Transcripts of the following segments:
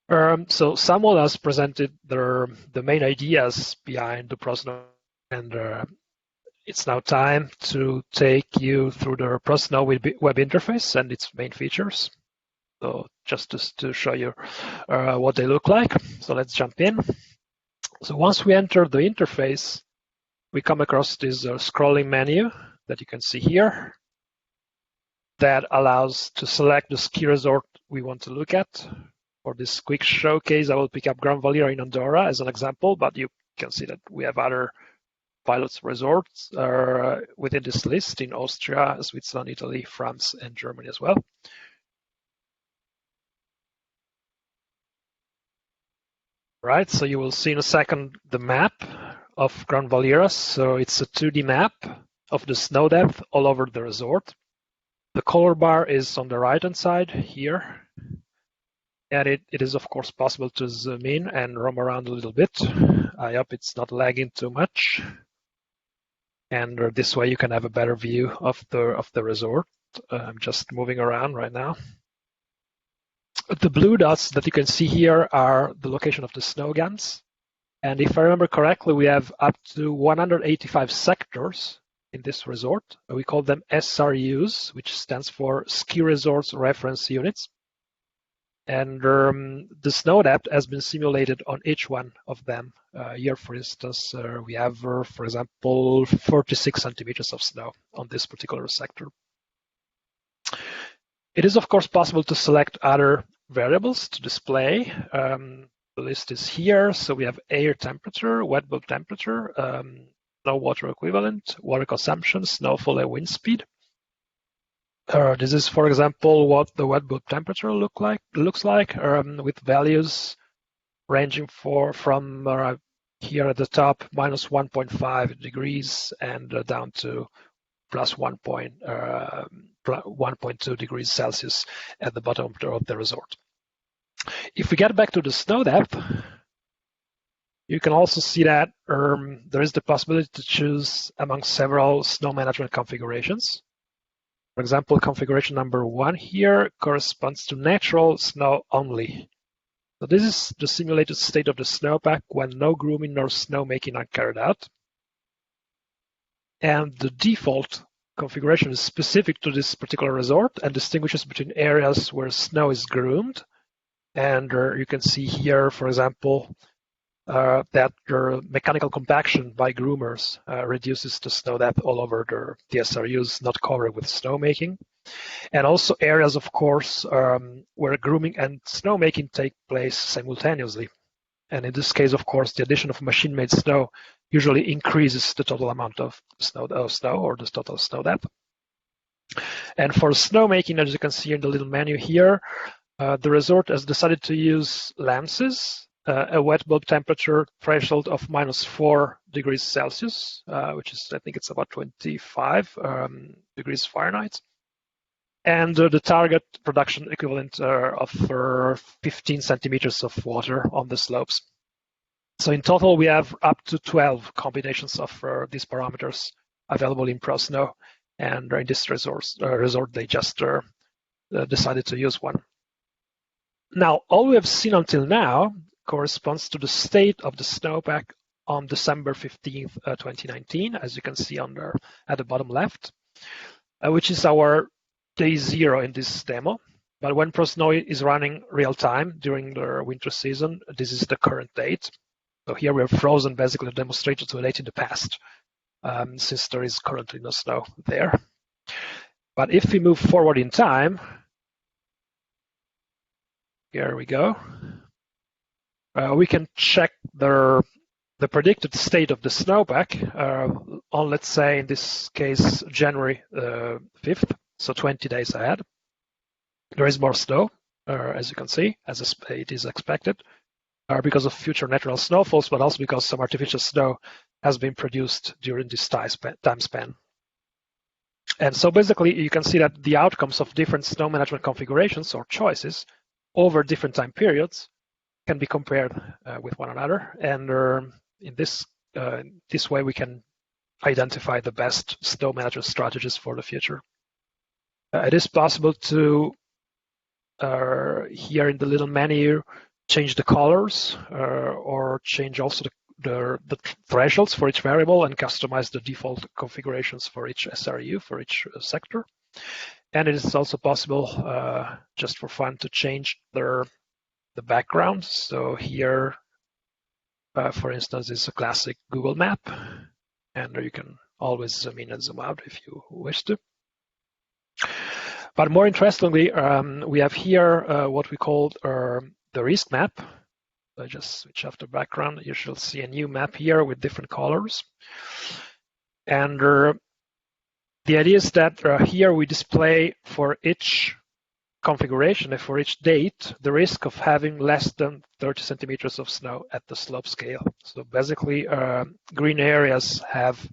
So Samuel has presented the main ideas behind the Prosnow, and it's now time to take you through the Prosnow Web Interface and its main features. So just to show you what they look like. So let's jump in. So once we enter the interface, we come across this scrolling menu that you can see here that allows to select the ski resort we want to look at. For this quick showcase, I will pick up Gran Valira in Andorra as an example, but you can see that we have other pilots resorts within this list in Austria, Switzerland, Italy, France, and Germany as well. Right, so you will see in a second the map of Gran Valira. So it's a 2D map of the snow depth all over the resort. The color bar is on the right-hand side here. And it is, of course, possible to zoom in and roam around a little bit. I hope it's not lagging too much. And this way you can have a better view of the resort. I'm just moving around right now. The blue dots that you can see here are the location of the snow guns. And if I remember correctly, we have up to 185 sectors in this resort. We call them SRUs, which stands for Ski Resorts Reference Units. And the snow depth has been simulated on each one of them. Here, for instance, we have, for example, 46 centimeters of snow on this particular sector. It is, of course, possible to select other variables to display. The list is here. So we have air temperature, wet bulb temperature, snow water equivalent, water consumption, snowfall, and wind speed. This is, for example, what the wet bulb temperature looks like with values ranging from here at the top minus 1.5 degrees and down to plus 1.2 degrees Celsius at the bottom of the resort. If we get back to the snow depth, you can also see that there is the possibility to choose among several snow management configurations. For example, configuration number 1 here corresponds to natural snow only. So this is the simulated state of the snowpack when no grooming nor snowmaking are carried out. And the default configuration is specific to this particular resort and distinguishes between areas where snow is groomed. And you can see here, for example, that the mechanical compaction by groomers reduces the snow depth all over the SRUs not covered with snowmaking. And also areas, of course, where grooming and snowmaking take place simultaneously. And in this case, of course, the addition of machine-made snow usually increases the total amount of snow or the total snow depth. And for snowmaking, as you can see in the little menu here, the resort has decided to use LAMSes, a wet bulb temperature threshold of minus 4 degrees Celsius, which is, I think it's about 25 degrees Fahrenheit. And the target production equivalent of 15 centimeters of water on the slopes. So in total, we have up to 12 combinations of these parameters available in Prosnow. And in this resort they just decided to use one. Now, all we have seen until now corresponds to the state of the snowpack on December 15th, 2019, as you can see at the bottom left, which is our day 0 in this demo. But when Prosnow is running real time during the winter season, this is the current date. So here we have frozen basically the demonstrator to a date in the past, since there is currently no snow there. But if we move forward in time, here we go. We can check the predicted state of the snowpack on, let's say, in this case, January 5th, so 20 days ahead. There is more snow, as you can see, as it is expected, because of future natural snowfalls, but also because some artificial snow has been produced during this time span. And so basically, you can see that the outcomes of different snow management configurations or choices over different time periods can be compared with one another, and in this way we can identify the best snow management strategies for the future. It is possible to here in the little menu change the colors or change also the thresholds for each variable and customize the default configurations for each SRU, for each sector. And it is also possible, just for fun, to change the background. So here, for instance, is a classic Google map, and you can always zoom in and zoom out if you wish to. But more interestingly, we have here what we call the risk map. So I just switch off the background. You shall see a new map here with different colors. And the idea is that here we display for each configuration and for each date the risk of having less than 30 centimeters of snow at the slope scale. So basically, green areas have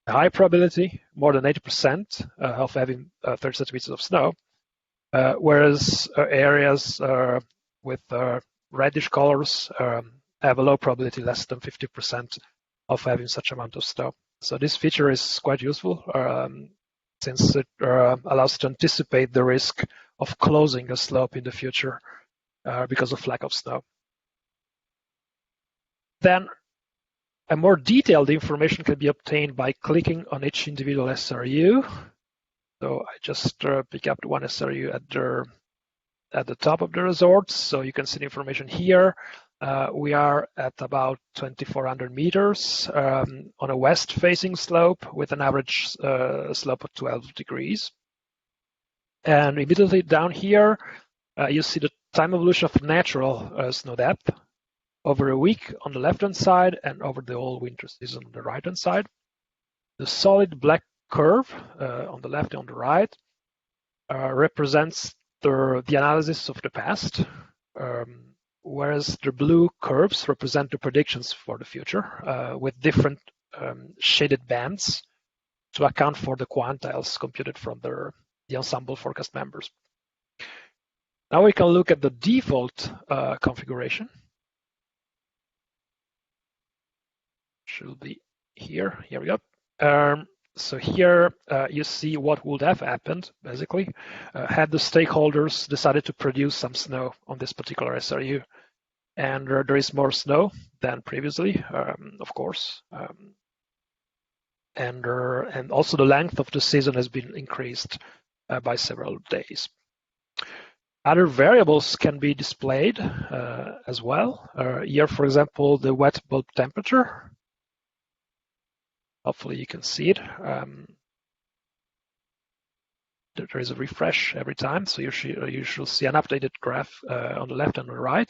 a high probability, more than 80% of having 30 centimeters of snow, whereas areas with reddish colors have a low probability, less than 50% of having such amount of snow. So this feature is quite useful since it allows to anticipate the risk of closing a slope in the future because of lack of snow. Then a more detailed information can be obtained by clicking on each individual SRU. So I just pick up one SRU at the top of the resort. So you can see the information here. We are at about 2,400 meters on a west-facing slope with an average slope of 12 degrees. And immediately down here, you see the time evolution of natural snow depth over a week on the left-hand side and over the whole winter season on the right-hand side. The solid black curve on the left and on the right represents the analysis of the past, whereas the blue curves represent the predictions for the future with different shaded bands to account for the quantiles computed from the ensemble forecast members. Now we can look at the default configuration. Should be here. Here we go. So here you see what would have happened, basically, had the stakeholders decided to produce some snow on this particular SRU. And there is more snow than previously, of course. And also the length of the season has been increased by several days. Other variables can be displayed as well. Here, for example, the wet bulb temperature. Hopefully you can see it. There is a refresh every time, so you should see an updated graph on the left and on the right.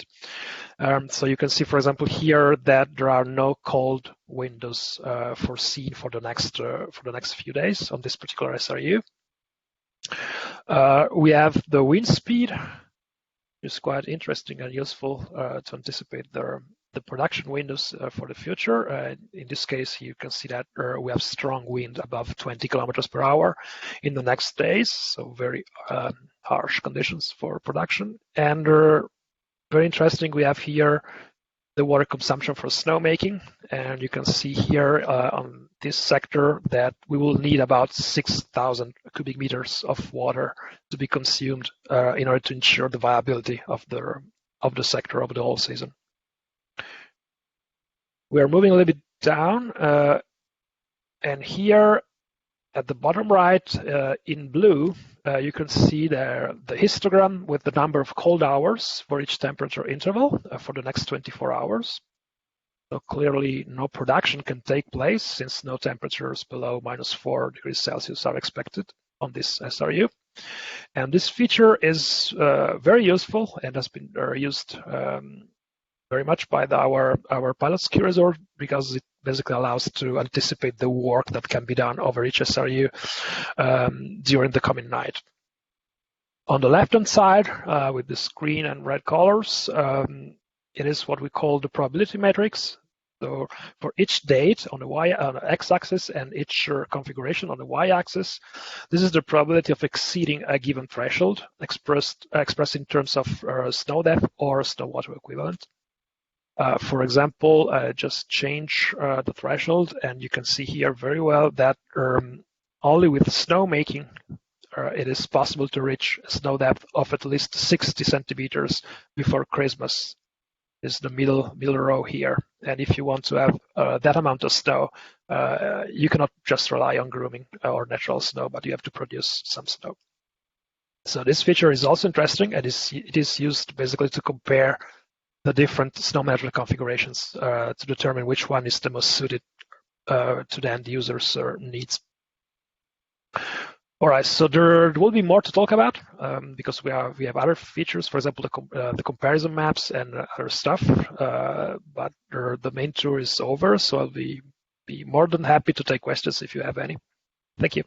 So you can see, for example, here that there are no cold windows foreseen for the next few days on this particular SRU. We have the wind speed. It's quite interesting and useful to anticipate the production windows for the future. In this case, you can see that we have strong wind above 20 kilometers per hour in the next days, so very harsh conditions for production. And very interesting, we have here the water consumption for snowmaking, and you can see here on this sector that we will need about 6,000 cubic meters of water to be consumed in order to ensure the viability of the sector over the whole season. We are moving a little bit down, and here at the bottom right in blue, you can see the histogram with the number of cold hours for each temperature interval for the next 24 hours. So clearly no production can take place since no temperatures below -4 degrees Celsius are expected on this SRU. And this feature is very useful and has been used very much by our pilot ski resort because it basically allows to anticipate the work that can be done over each SRU during the coming night. On the left-hand side, with the green and red colors, it is what we call the probability matrix. So for each date on the x-axis and each configuration on the y-axis, this is the probability of exceeding a given threshold expressed in terms of snow depth or snow water equivalent. For example, just change the threshold, and you can see here very well that only with snowmaking it is possible to reach a snow depth of at least 60 centimeters before Christmas is the middle row here. And if you want to have that amount of snow, you cannot just rely on grooming or natural snow, but you have to produce some snow. So this feature is also interesting, and it is used basically to compare the different snow management configurations to determine which one is the most suited to the end user's needs. All right, so there will be more to talk about because we have other features, for example, the comparison maps and other stuff. But the main tour is over, so I'll be more than happy to take questions if you have any. Thank you.